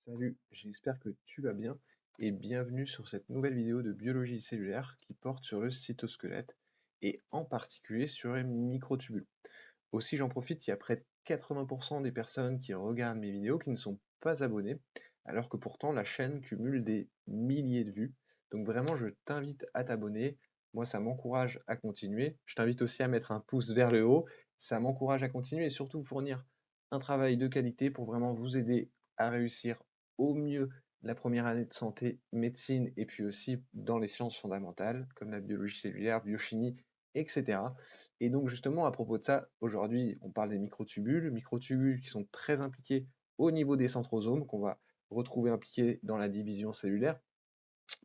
Salut, j'espère que tu vas bien et bienvenue sur cette nouvelle vidéo de biologie cellulaire qui porte sur le cytosquelette et en particulier sur les microtubules. Aussi, j'en profite, il y a près de 80% des personnes qui regardent mes vidéos qui ne sont pas abonnées, alors que pourtant la chaîne cumule des milliers de vues. Donc vraiment, je t'invite à t'abonner. Moi, ça m'encourage à continuer. Je t'invite aussi à mettre un pouce vers le haut. Ça m'encourage à continuer et surtout fournir un travail de qualité pour vraiment vous aider à réussir au mieux la première année de santé, médecine et puis aussi dans les sciences fondamentales comme la biologie cellulaire, biochimie, etc. Et donc justement, à propos de ça, aujourd'hui, on parle des microtubules qui sont très impliqués au niveau des centrosomes, qu'on va retrouver impliqués dans la division cellulaire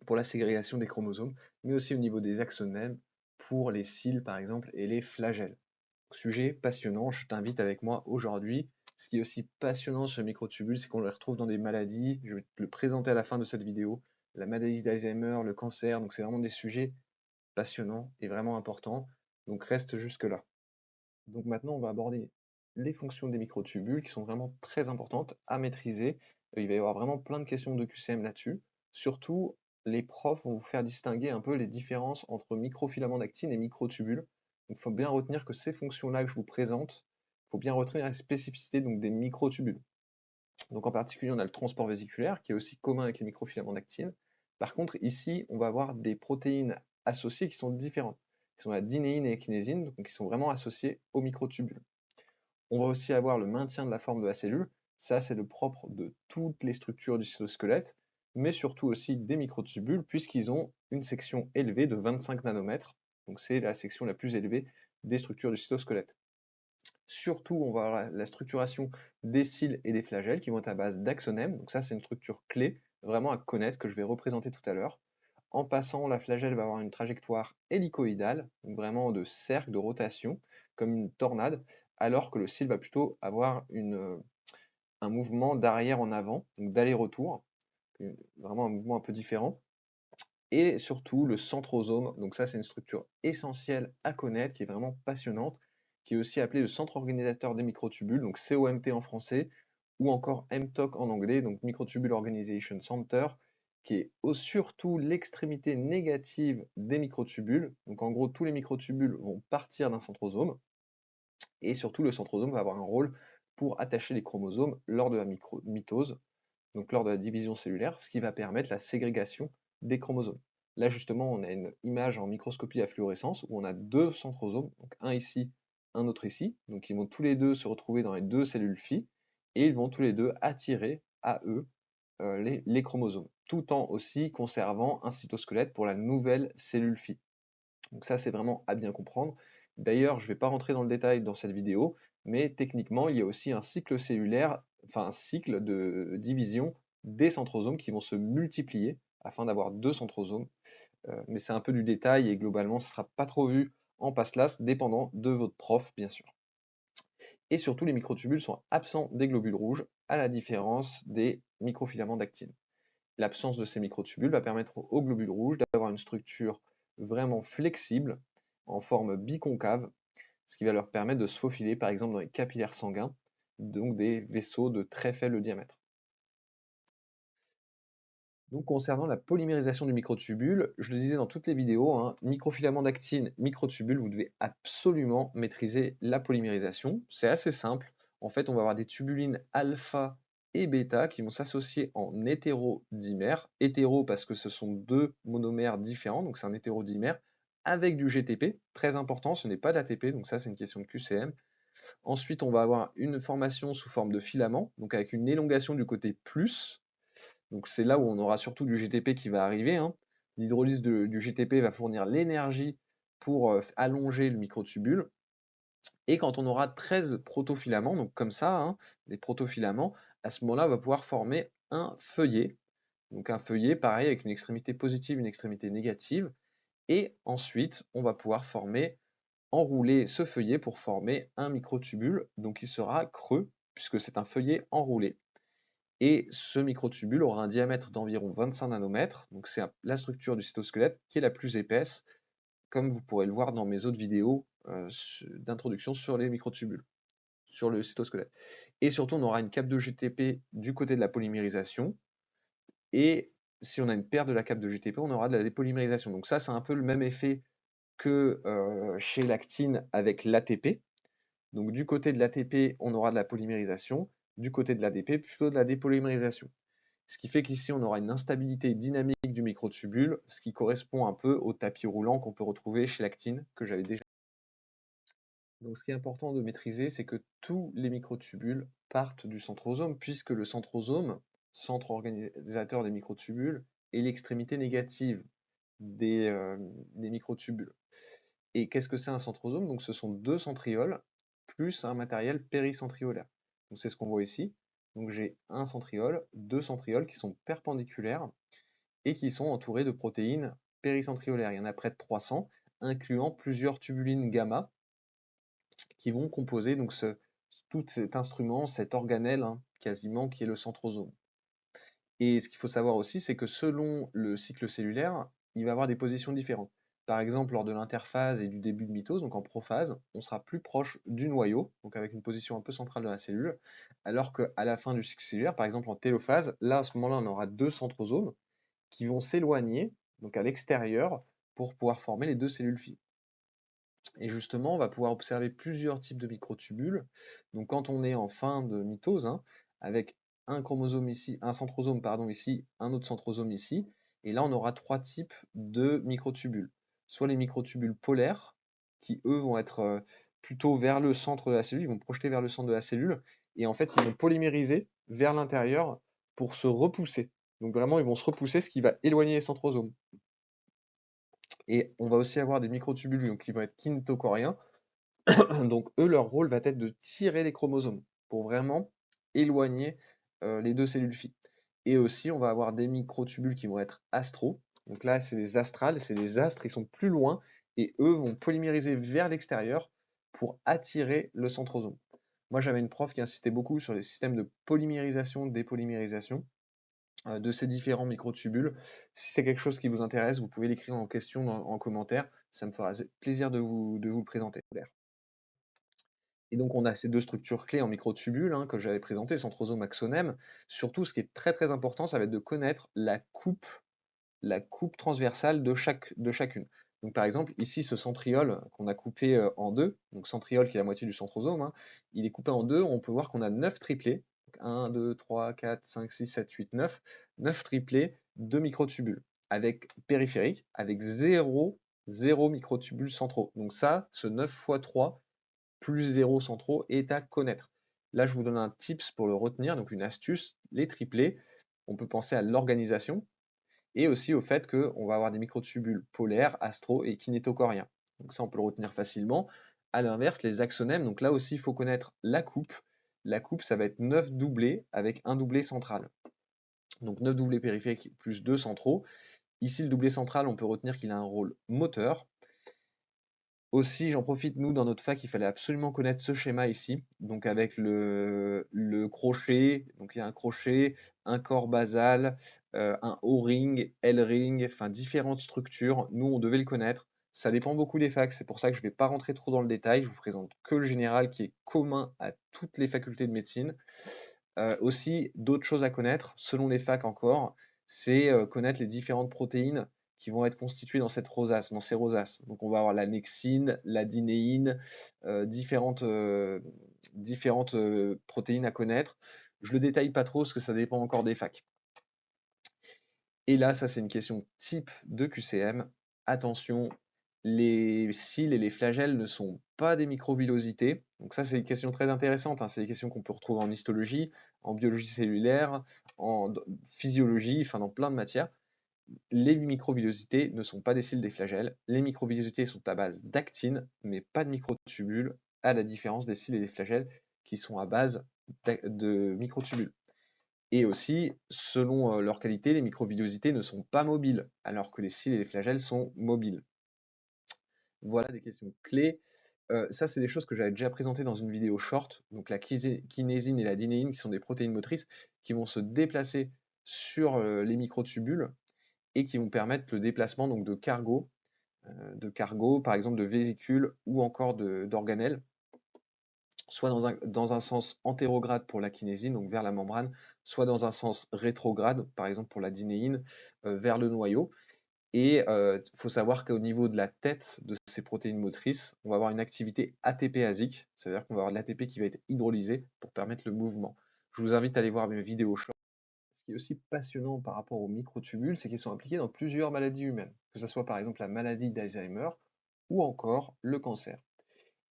pour la ségrégation des chromosomes, mais aussi au niveau des axonèmes pour les cils par exemple et les flagelles. Sujet passionnant, je t'invite avec moi aujourd'hui. Ce qui est aussi passionnant sur les microtubules, c'est qu'on les retrouve dans des maladies, je vais te le présenter à la fin de cette vidéo, la maladie d'Alzheimer, le cancer, donc c'est vraiment des sujets passionnants et vraiment importants, donc reste jusque-là. Donc maintenant, on va aborder les fonctions des microtubules qui sont vraiment très importantes à maîtriser. Il va y avoir vraiment plein de questions de QCM là-dessus. Surtout, les profs vont vous faire distinguer un peu les différences entre microfilaments d'actine et microtubules. Il faut bien retenir que ces fonctions-là que je vous présente, il faut bien retenir la spécificité donc, des microtubules. Donc en particulier, on a le transport vésiculaire qui est aussi commun avec les microfilaments d'actine. Par contre, ici, on va avoir des protéines associées qui sont différentes, qui sont la dynéine et la kinésine, donc qui sont vraiment associées aux microtubules. On va aussi avoir le maintien de la forme de la cellule. Ça, c'est le propre de toutes les structures du cytosquelette, mais surtout aussi des microtubules, puisqu'ils ont une section élevée de 25 nanomètres. Donc c'est la section la plus élevée des structures du cytosquelette. Surtout, on va avoir la structuration des cils et des flagelles qui vont être à base d'axonèmes. Donc ça, c'est une structure clé, vraiment à connaître, que je vais représenter tout à l'heure. En passant, la flagelle va avoir une trajectoire hélicoïdale, donc vraiment de cercle, de rotation, comme une tornade, alors que le cil va plutôt avoir un mouvement d'arrière en avant, donc d'aller-retour, vraiment un mouvement un peu différent. Et surtout le centrosome, donc ça c'est une structure essentielle à connaître, qui est vraiment passionnante, qui est aussi appelée le centre organisateur des microtubules, donc COMT en français, ou encore MTOC en anglais, donc Microtubule Organization Center, qui est surtout l'extrémité négative des microtubules. Donc en gros, tous les microtubules vont partir d'un centrosome, et surtout le centrosome va avoir un rôle pour attacher les chromosomes lors de la mitose, donc lors de la division cellulaire, ce qui va permettre la ségrégation des chromosomes. Là justement, on a une image en microscopie à fluorescence où on a deux centrosomes, donc un ici, un autre ici, donc ils vont tous les deux se retrouver dans les deux cellules phi, et ils vont tous les deux attirer à eux les chromosomes, tout en aussi conservant un cytosquelette pour la nouvelle cellule phi. Donc ça, c'est vraiment à bien comprendre. D'ailleurs, je ne vais pas rentrer dans le détail dans cette vidéo, mais techniquement, il y a aussi un cycle cellulaire, enfin un cycle de division des centrosomes qui vont se multiplier afin d'avoir deux centrosomes. Mais c'est un peu du détail et globalement, ce ne sera pas trop vu en passe-classe, dépendant de votre prof, bien sûr. Et surtout, les microtubules sont absents des globules rouges, à la différence des microfilaments d'actine. L'absence de ces microtubules va permettre aux globules rouges d'avoir une structure vraiment flexible, en forme biconcave, ce qui va leur permettre de se faufiler par exemple dans les capillaires sanguins, donc des vaisseaux de très faible diamètre. Donc concernant la polymérisation du microtubule, je le disais dans toutes les vidéos, hein, microfilament d'actine, microtubule, vous devez absolument maîtriser la polymérisation. C'est assez simple. En fait, on va avoir des tubulines alpha et bêta qui vont s'associer en hétérodimère. Hétéro parce que ce sont deux monomères différents, donc c'est un hétérodimère, avec du GTP, très important, ce n'est pas d'ATP, donc ça c'est une question de QCM. Ensuite, on va avoir une formation sous forme de filament, donc avec une élongation du côté plus, donc c'est là où on aura surtout du GTP qui va arriver, hein. L'hydrolyse du GTP va fournir l'énergie pour allonger le microtubule. Et quand on aura 13 protofilaments, donc comme ça, hein, des protofilaments, à ce moment-là, on va pouvoir former un feuillet. Donc un feuillet, pareil, avec une extrémité positive, une extrémité négative. Et ensuite, on va pouvoir enrouler ce feuillet pour former un microtubule, donc il sera creux, puisque c'est un feuillet enroulé. Et ce microtubule aura un diamètre d'environ 25 nanomètres, donc c'est la structure du cytosquelette qui est la plus épaisse, comme vous pourrez le voir dans mes autres vidéos d'introduction sur les microtubules. sur le cytosquelette. Et surtout, on aura une cape de GTP du côté de la polymérisation. Et si on a une perte de la cape de GTP, on aura de la dépolymérisation. Donc ça, c'est un peu le même effet que chez l'actine avec l'ATP. Donc du côté de l'ATP, on aura de la polymérisation. Du côté de l'ADP, plutôt de la dépolymérisation. Ce qui fait qu'ici, on aura une instabilité dynamique du microtubule, ce qui correspond un peu au tapis roulant qu'on peut retrouver chez l'actine, que j'avais déjà. Donc ce qui est important de maîtriser, c'est que tous les microtubules partent du centrosome, puisque le centrosome, centre organisateur des microtubules, est l'extrémité négative des microtubules. Et qu'est-ce que c'est un centrosome? Donc ce sont deux centrioles plus un matériel péricentriolaire. Donc c'est ce qu'on voit ici. Donc j'ai un centriole, deux centrioles qui sont perpendiculaires et qui sont entourés de protéines péricentriolaires. Il y en a près de 300, incluant plusieurs tubulines gamma qui vont composer donc tout cet instrument, cet organelle quasiment qui est le centrosome. Et ce qu'il faut savoir aussi, c'est que selon le cycle cellulaire, il va avoir des positions différentes. Par exemple, lors de l'interphase et du début de mitose, donc en prophase, on sera plus proche du noyau, donc avec une position un peu centrale de la cellule, alors qu'à la fin du cycle cellulaire, par exemple en télophase, là à ce moment-là, on aura deux centrosomes qui vont s'éloigner, donc à l'extérieur, pour pouvoir former les deux cellules filles. Et justement, on va pouvoir observer plusieurs types de microtubules. Donc quand on est en fin de mitose, avec un chromosome ici, un centrosome pardon ici, un autre centrosome ici, et là on aura trois types de microtubules. Soit les microtubules polaires, qui eux vont être plutôt vers le centre de la cellule, ils vont projeter vers le centre de la cellule, et en fait ils vont polymériser vers l'intérieur pour se repousser. Donc vraiment ils vont se repousser, ce qui va éloigner les centrosomes. Et on va aussi avoir des microtubules donc, qui vont être kinetochoriens. Donc eux, leur rôle va être de tirer les chromosomes pour vraiment éloigner les deux cellules filles. Et aussi, on va avoir des microtubules qui vont être astro. Donc là, c'est des astrales, c'est des astres, ils sont plus loin et eux vont polymériser vers l'extérieur pour attirer le centrosome. Moi, j'avais une prof qui insistait beaucoup sur les systèmes de polymérisation, dépolymérisation de ces différents microtubules. Si c'est quelque chose qui vous intéresse, vous pouvez l'écrire en question en commentaire. Ça me fera plaisir de vous le présenter. Et donc on a ces deux structures clés en microtubules que j'avais présentées, centrosome, axonème. Surtout, ce qui est très très important, ça va être de connaître la coupe transversale de chacune. Donc par exemple, ici, ce centriole qu'on a coupé en deux, donc centriole qui est la moitié du centrosome, il est coupé en deux, on peut voir qu'on a 9 triplés, donc 1, 2, 3, 4, 5, 6, 7, 8, 9, 9 triplés de microtubules, avec périphérique, avec 0 microtubules centraux. Donc ça, ce 9 fois 3, plus 0 centraux est à connaître. Là, je vous donne un tips pour le retenir, donc une astuce, les triplés, on peut penser à l'organisation, et aussi au fait qu'on va avoir des microtubules polaires, astro et kinétochoriens. Donc ça, on peut le retenir facilement. À l'inverse, les axonèmes, donc là aussi, il faut connaître la coupe. La coupe, ça va être 9 doublés avec un doublé central. Donc 9 doublés périphériques plus 2 centraux. Ici, le doublé central, on peut retenir qu'il a un rôle moteur. Aussi, j'en profite, nous, dans notre fac, il fallait absolument connaître ce schéma ici, donc avec le crochet, donc il y a un crochet, un corps basal, un O-ring, L-ring, enfin différentes structures, nous on devait le connaître, ça dépend beaucoup des facs, c'est pour ça que je ne vais pas rentrer trop dans le détail, je vous présente que le général qui est commun à toutes les facultés de médecine. Aussi, d'autres choses à connaître, selon les facs encore, c'est connaître les différentes protéines qui vont être constituées dans cette rosace, dans ces rosaces. Donc on va avoir la nexine, la dinéine, différentes protéines à connaître. Je le détaille pas trop parce que ça dépend encore des facs. Et là, ça c'est une question type de QCM. Attention, les cils et les flagelles ne sont pas des microvillosités. Donc ça, c'est une question très intéressante. C'est des questions qu'on peut retrouver en histologie, en biologie cellulaire, en physiologie, enfin dans plein de matières. Les microvillosités ne sont pas des cils des flagelles. Les microvillosités sont à base d'actine, mais pas de microtubules, à la différence des cils et des flagelles qui sont à base de microtubules. Et aussi, selon leur qualité, les microvillosités ne sont pas mobiles, alors que les cils et les flagelles sont mobiles. Voilà des questions clés. Ça, c'est des choses que j'avais déjà présentées dans une vidéo short. Donc la kinésine et la dinéine, qui sont des protéines motrices, qui vont se déplacer sur les microtubules et qui vont permettre le déplacement donc, de cargo, par exemple de vésicules ou encore d'organelles soit dans un sens antérograde pour la kinésine, donc vers la membrane, soit dans un sens rétrograde, par exemple pour la dynéine, vers le noyau. Et il faut savoir qu'au niveau de la tête de ces protéines motrices, on va avoir une activité ATPasique, c'est-à-dire qu'on va avoir de l'ATP qui va être hydrolysé pour permettre le mouvement. Je vous invite à aller voir mes vidéos short. Ce qui est aussi passionnant par rapport aux microtubules, c'est qu'ils sont impliqués dans plusieurs maladies humaines, que ce soit par exemple la maladie d'Alzheimer ou encore le cancer.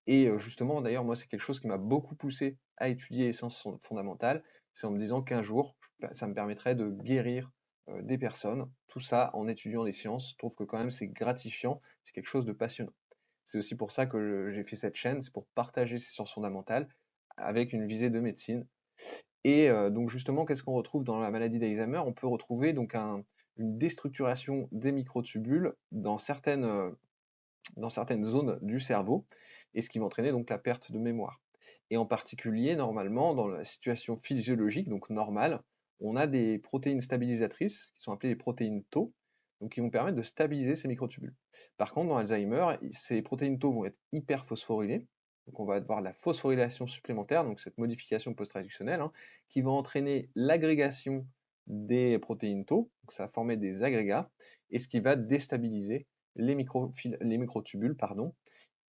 Et justement, d'ailleurs, moi, c'est quelque chose qui m'a beaucoup poussé à étudier les sciences fondamentales. C'est en me disant qu'un jour, ça me permettrait de guérir des personnes. Tout ça en étudiant les sciences. Je trouve que quand même c'est gratifiant, c'est quelque chose de passionnant. C'est aussi pour ça que j'ai fait cette chaîne, c'est pour partager ces sciences fondamentales avec une visée de médecine. Et donc justement, qu'est-ce qu'on retrouve dans la maladie d'Alzheimer? On peut retrouver donc une déstructuration des microtubules dans certaines zones du cerveau, et ce qui va entraîner donc la perte de mémoire. Et en particulier, normalement, dans la situation physiologique, donc normale, on a des protéines stabilisatrices, qui sont appelées les protéines Tau, donc qui vont permettre de stabiliser ces microtubules. Par contre, dans Alzheimer, ces protéines Tau vont être hyperphosphorylées, donc on va avoir la phosphorylation supplémentaire, donc cette modification post-traductionnelle, hein, qui va entraîner l'agrégation des protéines Tau, donc ça va former des agrégats, et ce qui va déstabiliser les microtubules, pardon,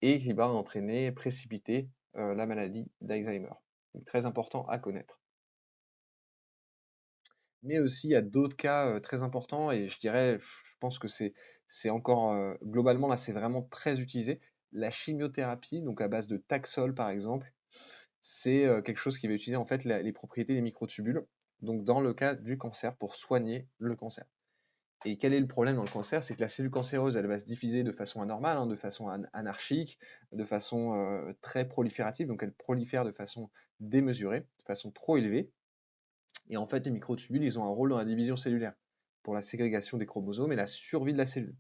et qui va entraîner, précipiter la maladie d'Alzheimer. Donc, très important à connaître. Mais aussi, il y a d'autres cas très importants, et je dirais, je pense que c'est encore, globalement, là, c'est vraiment très utilisé. La chimiothérapie, donc à base de Taxol, par exemple, c'est quelque chose qui va utiliser en fait les propriétés des microtubules, donc dans le cas du cancer, pour soigner le cancer. Et quel est le problème dans le cancer? C'est que la cellule cancéreuse, elle va se diviser de façon anormale, hein, de façon anarchique, de façon très proliférative, donc elle prolifère de façon démesurée, de façon trop élevée. Et en fait, les microtubules, ils ont un rôle dans la division cellulaire, pour la ségrégation des chromosomes et la survie de la cellule.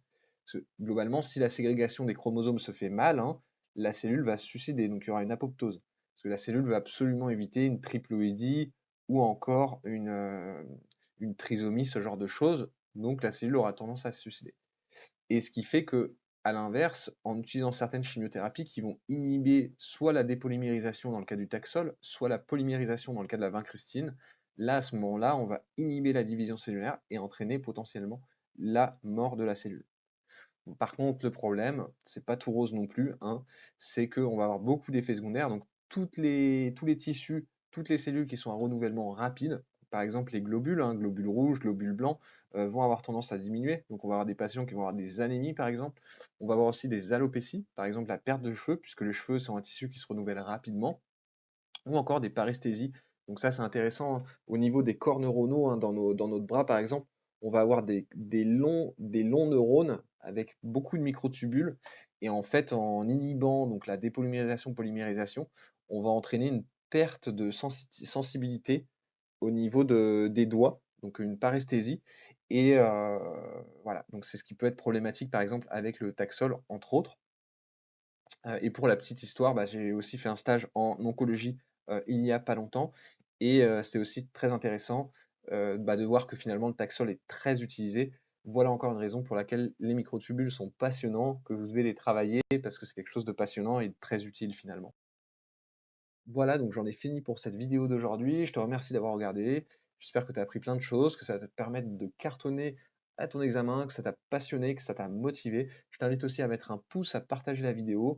Parce que, globalement, si la ségrégation des chromosomes se fait mal, hein, la cellule va se suicider, donc il y aura une apoptose. Parce que la cellule veut absolument éviter une triploïdie ou encore une trisomie, ce genre de choses, donc la cellule aura tendance à se suicider. Et ce qui fait que, à l'inverse, en utilisant certaines chimiothérapies qui vont inhiber soit la dépolymérisation dans le cas du Taxol, soit la polymérisation dans le cas de la vincristine, là, à ce moment-là, on va inhiber la division cellulaire et entraîner potentiellement la mort de la cellule. Par contre, le problème, c'est pas tout rose non plus, hein, c'est qu'on va avoir beaucoup d'effets secondaires, donc tous les tissus, toutes les cellules qui sont à renouvellement rapide, par exemple les globules, hein, globules rouges, globules blancs, vont avoir tendance à diminuer. Donc on va avoir des patients qui vont avoir des anémies par exemple. On va avoir aussi des alopécies, par exemple la perte de cheveux, puisque les cheveux sont un tissu qui se renouvelle rapidement, ou encore des paresthésies. Donc ça c'est intéressant au niveau des corps neuronaux, hein, dans notre bras par exemple, on va avoir des longs neurones avec beaucoup de microtubules, et en fait en inhibant donc la dépolymérisation polymérisation, on va entraîner une perte de sensibilité au niveau des doigts, donc une paresthésie. Et voilà, donc c'est ce qui peut être problématique par exemple avec le Taxol entre autres. Et pour la petite histoire, bah, j'ai aussi fait un stage en oncologie il n'y a pas longtemps, et c'était aussi très intéressant bah, de voir que finalement le Taxol est très utilisé. Voilà encore une raison pour laquelle les microtubules sont passionnants, que vous devez les travailler parce que c'est quelque chose de passionnant et de très utile finalement. Voilà, donc j'en ai fini pour cette vidéo d'aujourd'hui. Je te remercie d'avoir regardé. J'espère que tu as appris plein de choses, que ça va te permettre de cartonner à ton examen, que ça t'a passionné, que ça t'a motivé. Je t'invite aussi à mettre un pouce, à partager la vidéo,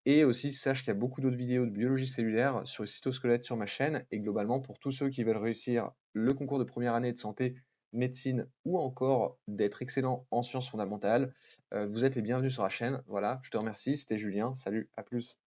et aussi sache qu'il y a beaucoup d'autres vidéos de biologie cellulaire sur le cytosquelette sur ma chaîne, et globalement pour tous ceux qui veulent réussir le concours de première année de santé, médecine, ou encore d'être excellent en sciences fondamentales, vous êtes les bienvenus sur la chaîne. Voilà, je te remercie, c'était Julien, salut, à plus.